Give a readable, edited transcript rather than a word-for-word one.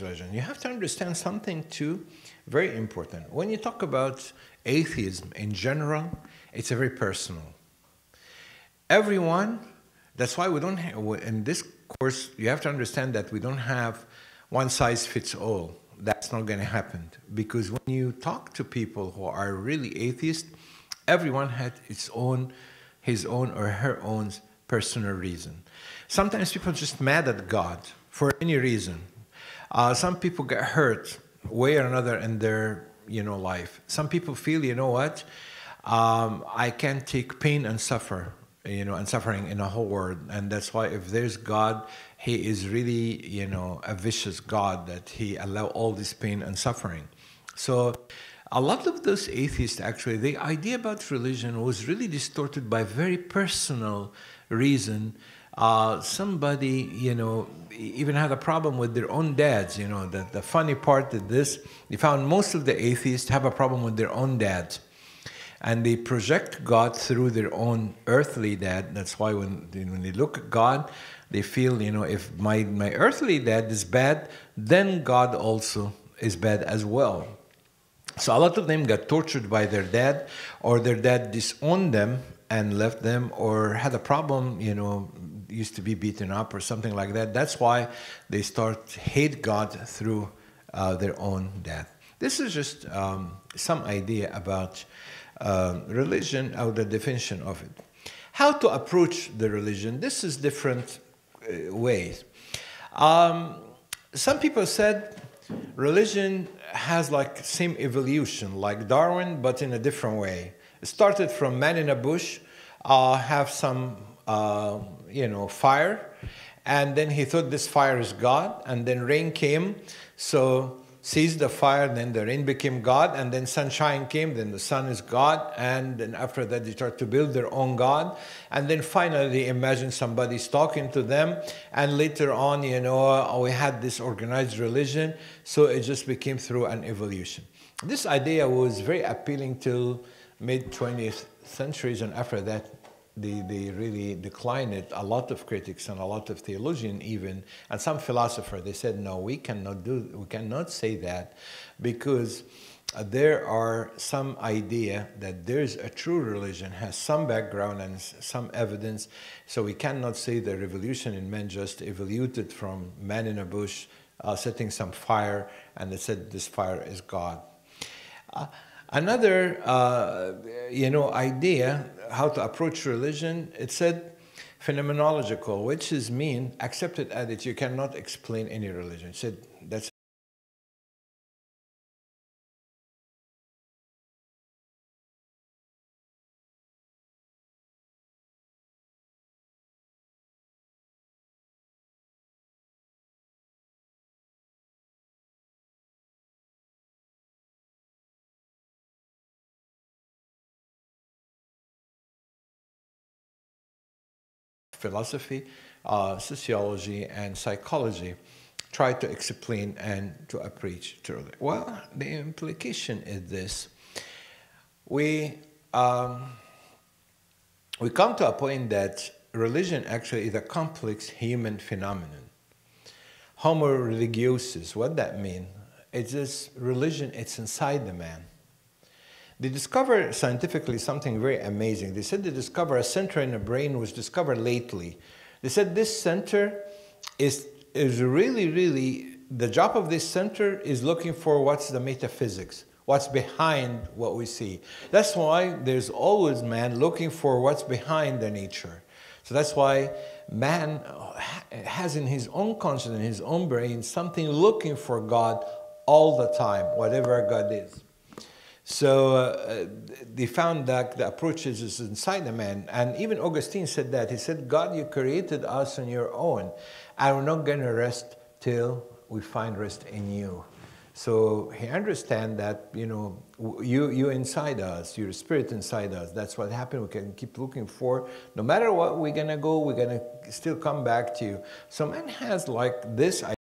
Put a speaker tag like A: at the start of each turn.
A: religion. You have to understand something too very important. When you talk about atheism in general, it's a very personal. Everyone, that's why we don't have, in this course, you have to understand that we don't have one size fits all. That's not going to happen. Because when you talk to people who are really atheist, everyone had his own or her own personal reason. Sometimes people are just mad at God for any reason. Some people get hurt way or another in their life. Some people feel, you know what, I can't take pain and suffer, and suffering in a whole world. And that's why if there's God, he is really, a vicious God that he allow all this pain and suffering. So a lot of those atheists, actually, the idea about religion was really distorted by very personal reason. Somebody, even had a problem with their own dads. The funny part of this, they found most of the atheists have a problem with their own dads. And they project God through their own earthly dad. That's why when they look at God, they feel, if my earthly dad is bad, then God also is bad as well. So a lot of them got tortured by their dad, or their dad disowned them and left them, or had a problem, used to be beaten up or something like that. That's why they start hate God through their own dad. This is just some idea about religion, or the definition of it. How to approach the religion? This is different ways. Some people said religion has like same evolution, like Darwin, but in a different way. It started from man in a bush, have some, fire, and then he thought this fire is God, and then rain came, so seized the fire, then the rain became God, and then sunshine came, then the sun is God, and then after that they start to build their own God, and then finally they imagine somebody's talking to them, and later on, we had this organized religion, so it just became through an evolution. This idea was very appealing till mid-20th centuries, and after that they really declined it. A lot of critics and a lot of theologians even, and some philosophers, they said, no, we cannot say that, because there are some idea that there's a true religion, has some background and some evidence, so we cannot say the revolution in man just evoluted from man in a bush, setting some fire, and they said this fire is God. Another, idea how to approach religion, it said phenomenological, which is mean accepted as it. You cannot explain any religion. It said that's philosophy, sociology, and psychology try to explain and to preach to religion. Well, the implication is this. We come to a point that religion actually is a complex human phenomenon. Homo religiosus, what that mean? It's this religion, it's inside the man. They discovered scientifically something very amazing. They said they discovered a center in the brain was discovered lately. They said this center is really, the job of this center is looking for what's the metaphysics, what's behind what we see. That's why there's always man looking for what's behind the nature. So that's why man has in his own consciousness, in his own brain, something looking for God all the time, whatever God is. So they found that the approach is inside the man. And even Augustine said that. He said, God, you created us on your own, and we're not going to rest till we find rest in you. So he understands that, you inside us, your spirit inside us. That's what happened. We can keep looking for. No matter what we're going to go, we're going to still come back to you. So man has like this